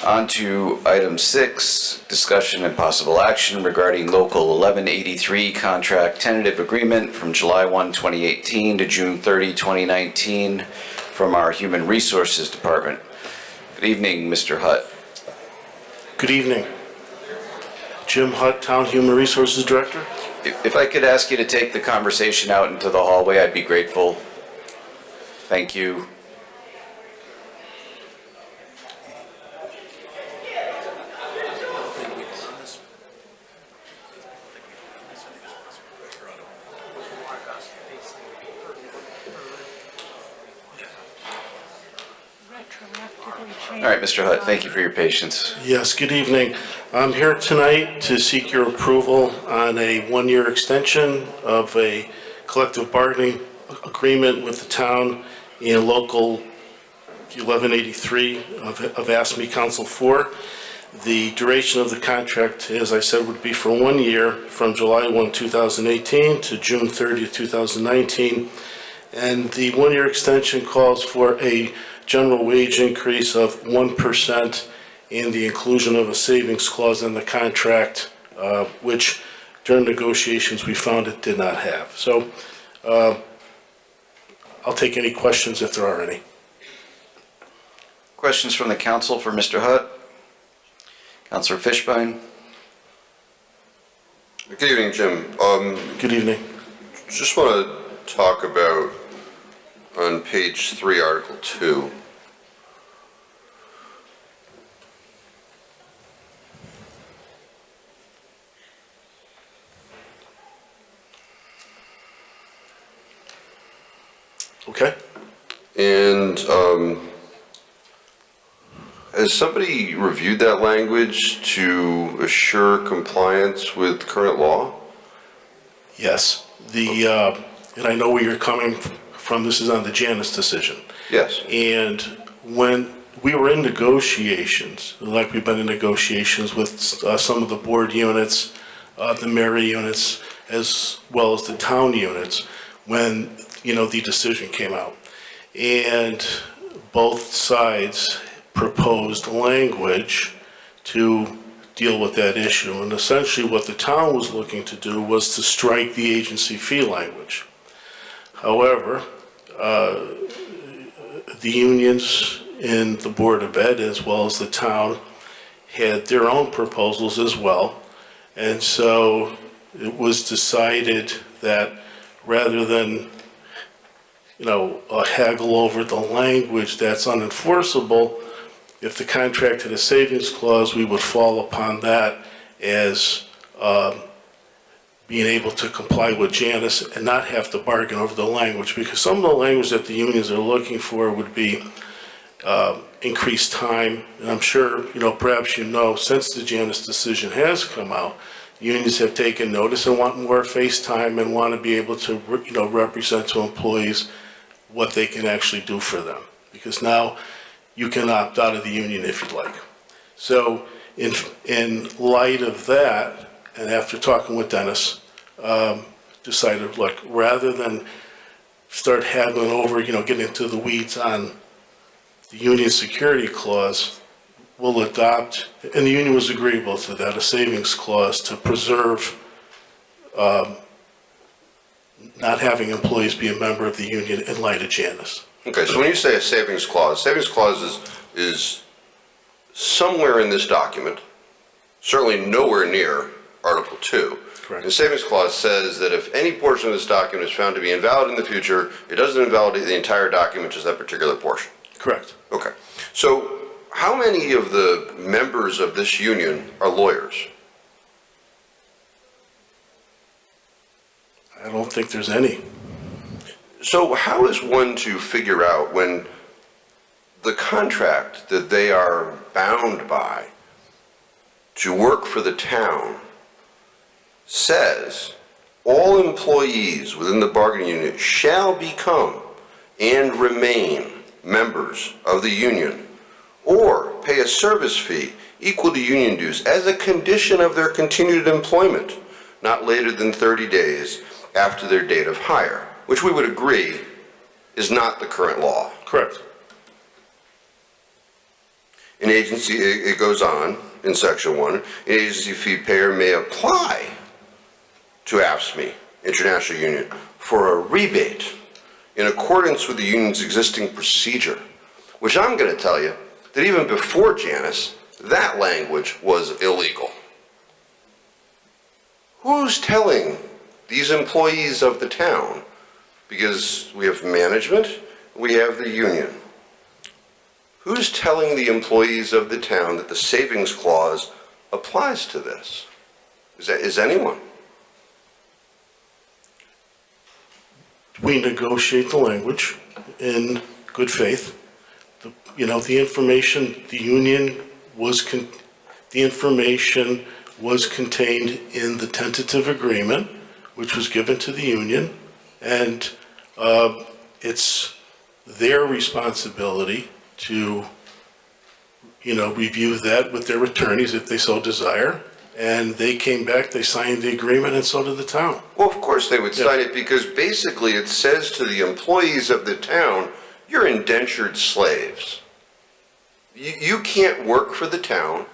On to item 6, discussion and possible action regarding Local 1183 contract tentative agreement from July 1, 2018 to June 30, 2019 from our Human Resources Department. Good evening, Mr. Hutt. Good evening. Jim Hutt, Town Human Resources Director. If I could ask you to take the conversation out into the hallway, I'd be grateful. Thank you. All right, Mr. Hutt, thank you for your patience. Yes, good evening. I'm here tonight to seek your approval on a one-year extension of a collective bargaining agreement with the town in Local 1183 of AFSCME Council 4. The duration of the contract, as I said, would be for 1 year from July 1, 2018 to June 30, 2019. And the one-year extension calls for a general wage increase of 1% and the inclusion of a savings clause in the contract, which during negotiations we found it did not have. So I'll take any questions if there are any. Questions from the council for Mr. Hutt? Councilor Fishbein? Good evening, Jim. Good evening. Just want to talk about on page 3, Article 2. Okay. And has somebody reviewed that language to assure compliance with current law? Yes. And I know where you're coming from. This is on the Janus decision. Yes. And when we were in negotiations, like we've been in negotiations with some of the board units, the mayor units, as well as the town units, when, the decision came out. And both sides proposed language to deal with that issue. And essentially what the town was looking to do was to strike the agency fee language. However, the unions in the Board of Ed as well as the town had their own proposals as well. And so it was decided that rather than, haggle over the language that's unenforceable, if the contract had a savings clause, we would fall upon that as being able to comply with Janus and not have to bargain over the language, because some of the language that the unions are looking for would be increased time. And I'm sure, perhaps since the Janus decision has come out, unions have taken notice and want more face time and want to be able to, represent to employees what they can actually do for them. Because now you can opt out of the union if you'd like. So in light of that, and after talking with Dennis, decided, look, rather than start haggling over, getting into the weeds on the union security clause, we'll adopt, and the union was agreeable to that, a savings clause to preserve not having employees be a member of the union in light of Janus. Okay, so when you say a savings clause is somewhere in this document, certainly nowhere near Article 2. Correct. The savings clause says that if any portion of this document is found to be invalid in the future, it doesn't invalidate the entire document, just that particular portion. Correct. Okay. So how many of the members of this union are lawyers? I don't think there's any. So how is one to figure out when the contract that they are bound by to work for the town says all employees within the bargaining unit shall become and remain members of the union or pay a service fee equal to union dues as a condition of their continued employment, not later than 30 days after their date of hire, which we would agree is not the current law. Correct. An agency, it goes on in section 1, an agency fee payer may apply to AFSCME, International Union, for a rebate in accordance with the union's existing procedure, which I'm going to tell you that even before Janice, that language was illegal. Who's telling these employees of the town? Because we have management, we have the union. Who's telling the employees of the town that the savings clause applies to this? Is anyone? We negotiate the language in good faith. The information, the information was contained in the tentative agreement, which was given to the union, and it's their responsibility to, review that with their attorneys if they so desire. And they came back, they signed the agreement, and so did the town. Well, of course they would sign it, because basically it says to the employees of the town, you're indentured slaves. You can't work for the town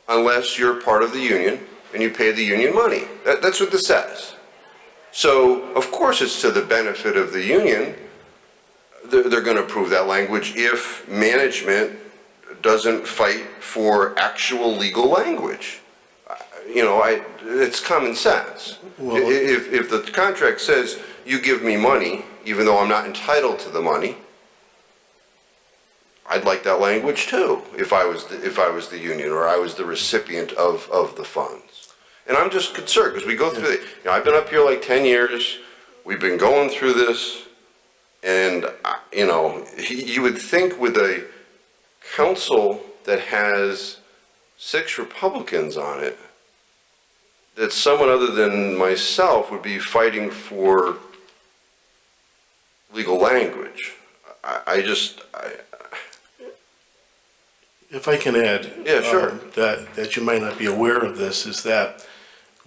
unless you're part of the union and you pay the union money. That's what this says. So, of course it's to the benefit of the union. They're going to approve that language if management doesn't fight for actual legal language. It's common sense. Well, if the contract says you give me money, even though I'm not entitled to the money, I'd like that language too, if I was the union or I was the recipient of the funds. And I'm just concerned because we go through it. I've been up here like 10 years. We've been going through this, and you would think with a council that has 6 Republicans on it, that someone other than myself would be fighting for legal language. If I can add, yeah, sure. That you might not be aware of this, is that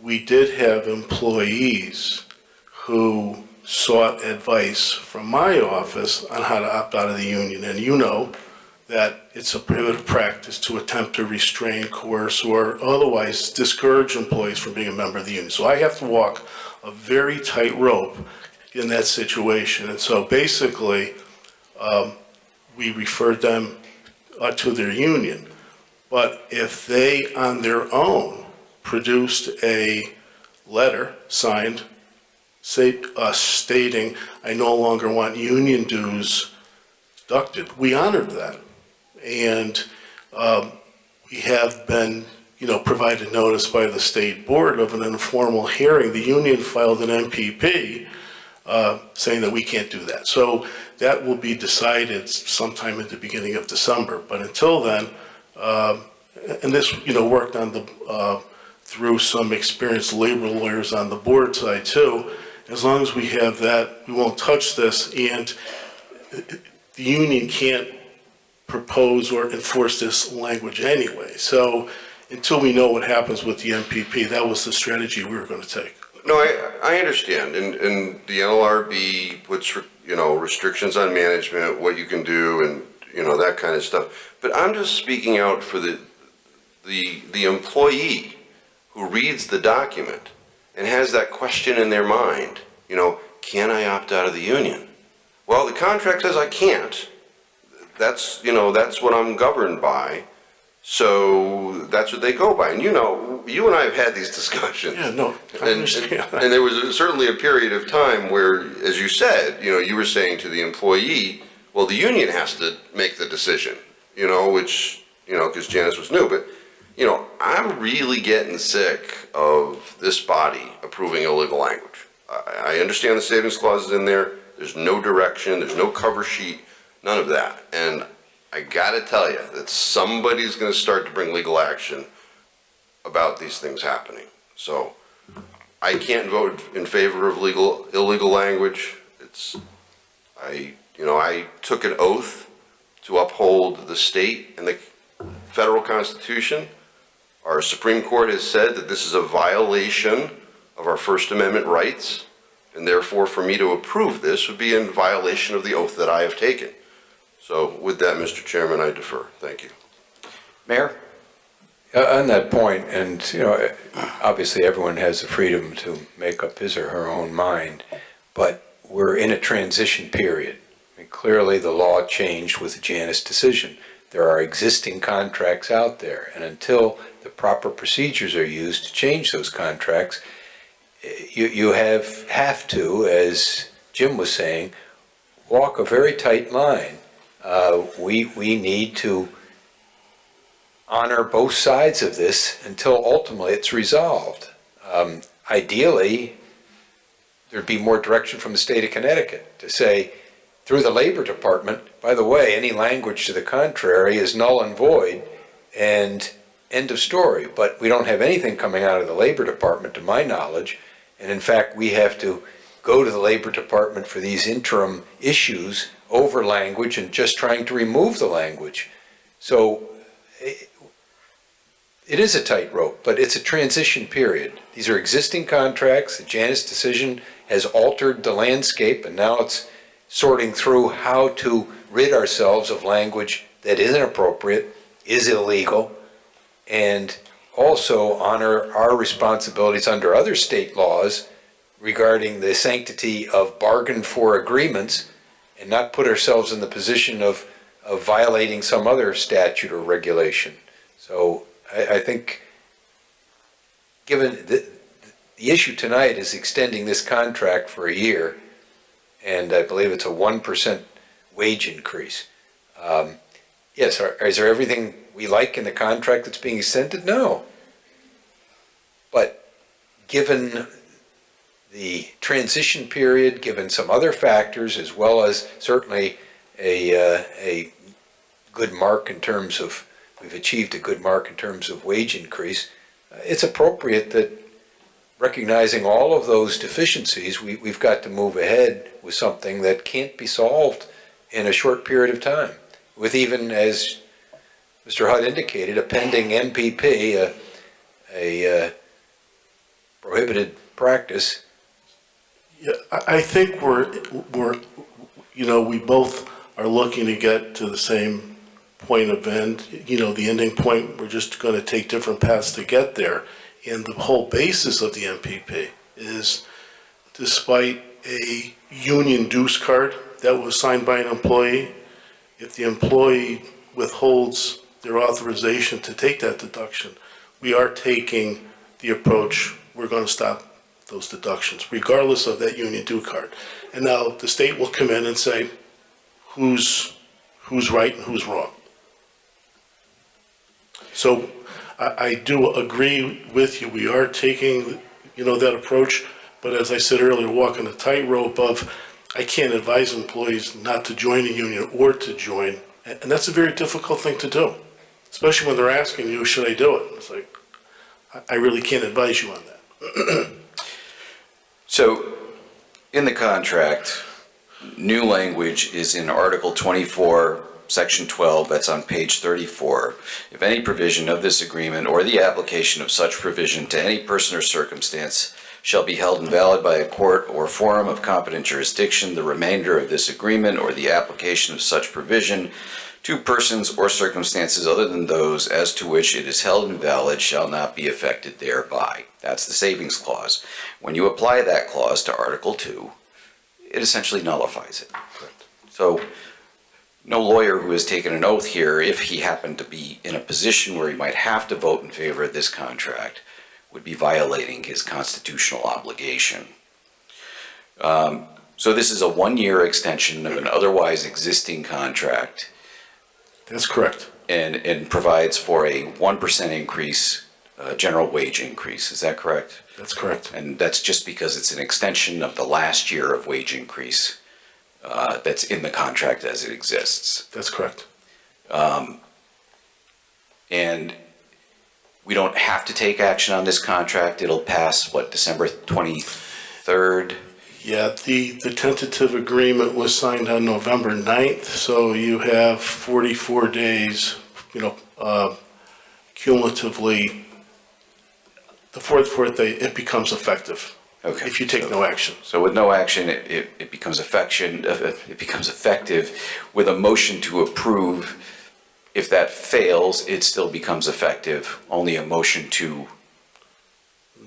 we did have employees who sought advice from my office on how to opt out of the union. And you know that it's a prohibitive practice to attempt to restrain, coerce, or otherwise discourage employees from being a member of the union. So I have to walk a very tight rope in that situation. And so basically, we referred them to their union. But if they, on their own, produced a letter signed stating, I no longer want union dues deducted, we honored that. And we have been, provided notice by the state board of an informal hearing. The union filed an MPP saying that we can't do that. So that will be decided sometime at the beginning of December. But until then, and this, worked on through some experienced labor lawyers on the board side too. As long as we have that, we won't touch this, and the union can't propose or enforce this language anyway. So until we know what happens with the MPP, that was the strategy we were going to take. No, I understand, and the NLRB puts restrictions on management, what you can do, and that kind of stuff. But I'm just speaking out for the employee who reads the document and has that question in their mind. Can I opt out of the union? Well, the contract says I can't. That's what I'm governed by. So that's what they go by. And you and I have had these discussions. Yeah, no, I understand. And there was certainly a period of time where, as you said, you were saying to the employee, well, the union has to make the decision, which, because Janice was new. But, I'm really getting sick of this body approving illegal language. I understand the savings clause is in there. There's no direction. There's no cover sheet. None of that. And I gotta tell you that somebody's going to start to bring legal action about these things happening. So I can't vote in favor of illegal language. I took an oath to uphold the state and the federal Constitution. Our Supreme Court has said that this is a violation of our First Amendment rights, and therefore for me to approve this would be in violation of the oath that I have taken. So with that, Mr. Chairman, I defer. Thank you. Mayor? On that point, and obviously everyone has the freedom to make up his or her own mind, but we're in a transition period. I mean, clearly the law changed with the Janus decision. There are existing contracts out there, and until the proper procedures are used to change those contracts, you have to, as Jim was saying, walk a very tight line. We need to honor both sides of this until ultimately it's resolved. Ideally, there'd be more direction from the state of Connecticut to say, through the Labor Department, by the way, any language to the contrary is null and void, and end of story. But we don't have anything coming out of the Labor Department, to my knowledge, and in fact, we have to go to the Labor Department for these interim issues over language and just trying to remove the language. So it is a tightrope, but it's a transition period. These are existing contracts. The Janus decision has altered the landscape, and now it's sorting through how to rid ourselves of language that isn't appropriate, is illegal, and also honor our responsibilities under other state laws regarding the sanctity of bargain for agreements, and not put ourselves in the position of violating some other statute or regulation. So I think, given the issue tonight is extending this contract for a year, and I believe it's a 1% wage increase. Yes, is there everything we like in the contract that's being extended? No. But given the transition period, given some other factors, as well as certainly a good mark in terms of, we've achieved a good mark in terms of wage increase, it's appropriate that, recognizing all of those deficiencies, we've got to move ahead with something that can't be solved in a short period of time, with, even as Mr. Hutt indicated, a pending MPP, a prohibited practice. Yeah, I think we both are looking to get to the same point of end, the ending point. We're just going to take different paths to get there. And the whole basis of the MPP is, despite a union dues card that was signed by an employee, if the employee withholds their authorization to take that deduction, we are taking the approach, we're going to stop those deductions, regardless of that union due card. And now the state will come in and say, who's right and who's wrong. So I do agree with you. We are taking, that approach. But as I said earlier, walking a tightrope of, I can't advise employees not to join a union or to join. And that's a very difficult thing to do, especially when they're asking you, should I do it? It's like, I really can't advise you on that. So, in the contract, new language is in Article 24, Section 12, that's on page 34. If any provision of this agreement or the application of such provision to any person or circumstance shall be held invalid by a court or forum of competent jurisdiction, the remainder of this agreement or the application of such provision to persons or circumstances other than those as to which it is held invalid shall not be affected thereby. That's the savings clause. When you apply that clause to Article 2, it essentially nullifies it. So no lawyer who has taken an oath here, if he happened to be in a position where he might have to vote in favor of this contract, would be violating his constitutional obligation. So this is a one-year extension of an otherwise existing contract. That's correct. And provides for a 1% increase, general wage increase. Is that correct? That's correct. And that's just because it's an extension of the last year of wage increase that's in the contract as it exists. That's correct. And we don't have to take action on this contract. It'll pass, what, December 23rd? Yeah, the tentative agreement was signed on November 9th, so you have 44 days, cumulatively. The fourth day, it becomes effective. Okay. If you take no action. So with no action, it becomes effective with a motion to approve If that fails, it still becomes effective. Only a motion to,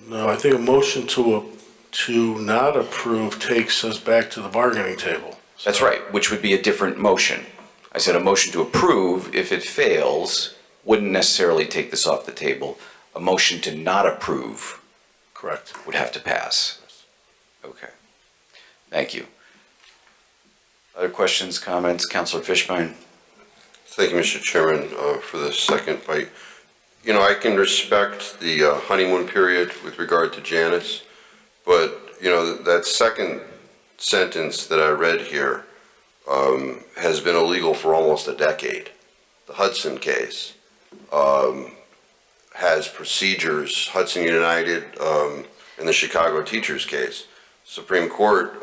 No, I think a motion to not approve takes us back to the bargaining table. that's right, which would be a different motion. I said a motion to approve, if it fails, wouldn't necessarily take this off the table. A motion to not approve Correct. would have to pass. Okay. Thank you. Other questions, comments? Councilor Fishbein? Thank you, Mr. Chairman, for the second bite. You know, I can respect the honeymoon period with regard to Janice, but, you know, that second sentence that I read here has been illegal for almost a decade. The Hudson case has procedures, Hudson United and the Chicago teachers case. Supreme Court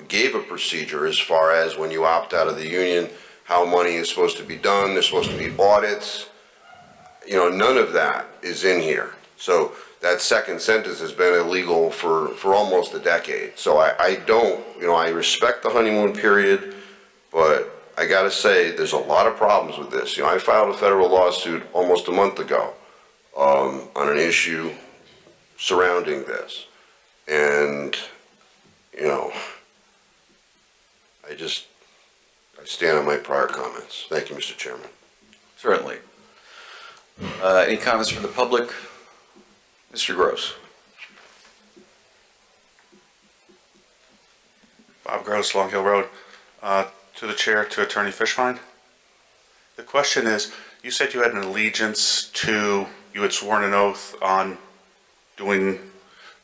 gave a procedure as far as when you opt out of the union, how money is supposed to be done, there's supposed to be audits. You know, none of that is in here. So that second sentence has been illegal for almost a decade. So I don't, you know, I respect the honeymoon period, but I gotta say, there's a lot of problems with this. You know, I filed a federal lawsuit almost a month ago on an issue surrounding this. And, you know, I stand on my prior comments. Thank you, Mr. Chairman. Certainly. Any comments from the public? Mr. Gross. Bob Gross, Long Hill Road. To the chair, to Attorney Fishbein. The question is, you said you had an allegiance to, you had sworn an oath on doing,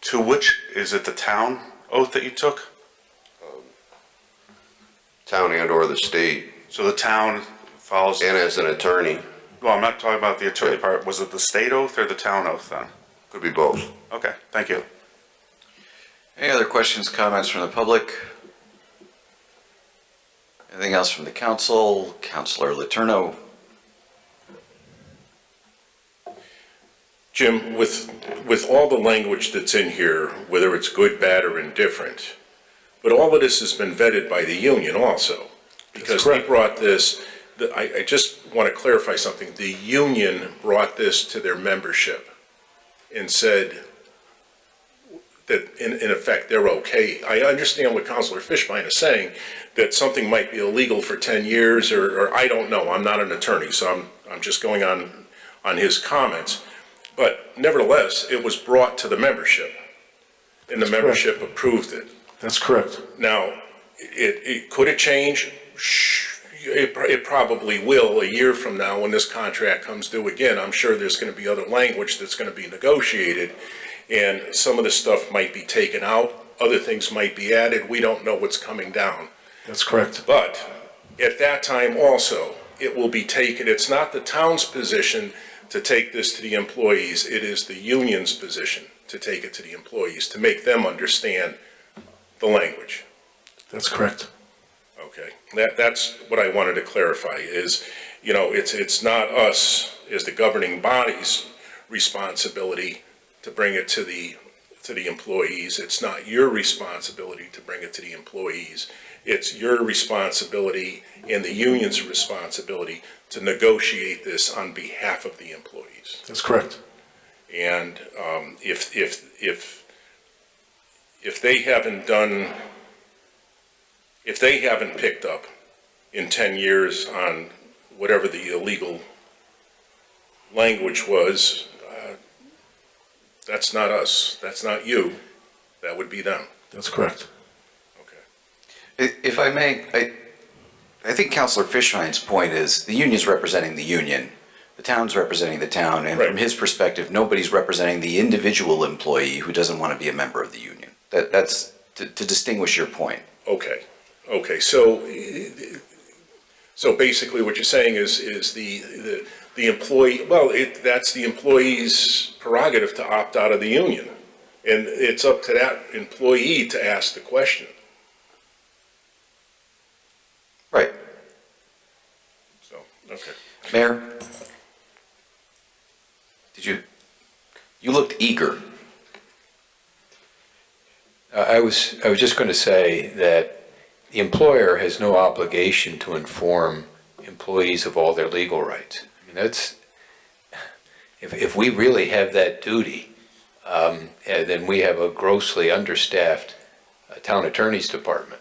to which, is it the town oath that you took? Town and or the state, So the town follows, and as an attorney, well, I'm not talking about the attorney part. Was it the state oath or the town oath then? could be both. Okay, thank you. Any other questions, comments from the public? Anything else from the council? Councilor Letourneau. Jim, with all the language that's in here, whether it's good, bad, or indifferent, but all of this has been vetted by the union also. Because they brought this, I just want to clarify something. The union brought this to their membership and said that in effect they're okay. I understand what Councilor Fishbein is saying, that something might be illegal for 10 years or I don't know. I'm not an attorney, so I'm just going on his comments. But nevertheless, it was brought to the membership and the membership approved it. That's correct. Now, could it change? It probably will a year from now when this contract comes due again. I'm sure there's going to be other language that's going to be negotiated, and some of the stuff might be taken out, other things might be added. We don't know what's coming down. That's correct. But at that time also, it will be taken. It's not the town's position to take this to the employees. It is the union's position to take it to the employees, to make them understand the language. That's correct. Okay, that's what I wanted to clarify is, you know, it's not us as the governing body's responsibility to bring it to the employees. It's not your responsibility to bring it to the employees. It's your responsibility and the union's responsibility to negotiate this on behalf of the employees. That's correct. And if they haven't done, if they haven't picked up in 10 years on whatever the illegal language was, that's not us, that's not you, that would be them. That's correct. Okay. If I may, I think Councilor Fishbein's point is the union's representing the union, the town's representing the town, and from his perspective, nobody's representing the individual employee who doesn't want to be a member of the union. That's to distinguish your point. Okay. Okay. So basically, what you're saying is the employee. Well, that's the employee's prerogative to opt out of the union, and it's up to that employee to ask the question. Right. So okay. Mayor, you looked eager. I was just going to say that the employer has no obligation to inform employees of all their legal rights. I mean, that's, if we really have that duty, then we have a grossly understaffed town attorney's department.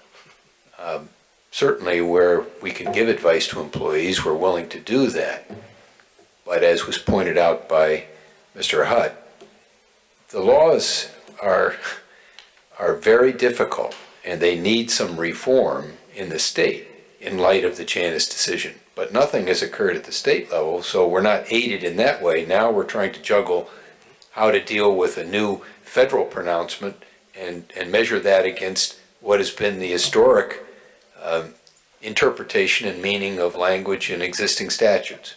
Certainly where we can give advice to employees, we're willing to do that. But as was pointed out by Mr. Hutt, the laws are very difficult, and they need some reform in the state in light of the Janus decision. But nothing has occurred at the state level, so we're not aided in that way. Now we're trying to juggle how to deal with a new federal pronouncement and measure that against what has been the historic interpretation and meaning of language in existing statutes.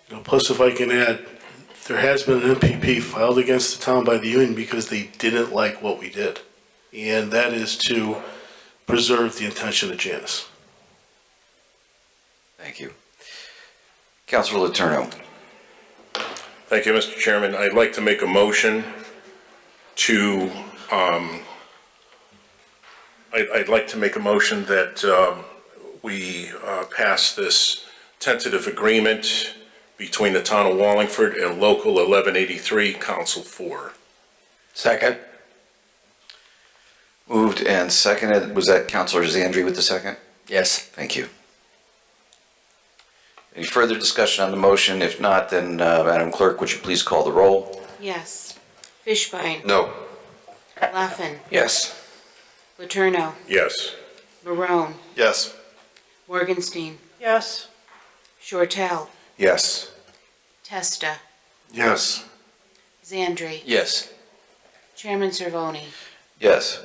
You know, plus, if I can add, there has been an MPP filed against the town by the union because they didn't like what we did. And that is to preserve the intention of Janus. Thank you. Councilor Letourneau. Thank you, Mr. Chairman. I'd like to make a motion to, I'd like to make a motion that we pass this tentative agreement between the town of Wallingford and Local 1183, Council 4. Second. Moved and seconded. Was that Councilor Zandri with the second? Yes. Thank you. Any further discussion on the motion? If not, then Madam Clerk, would you please call the roll? Yes. Fishbein. No. Laffin. Yes. Letourneau. Yes. Barone. Yes. Morgenstein. Yes. Shortell. Yes. Testa. Yes. Zandri. Yes. Chairman Cervoni. Yes.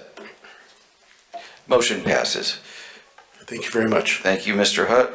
Motion passes. Thank you very much. Thank you, Mr. Hutt.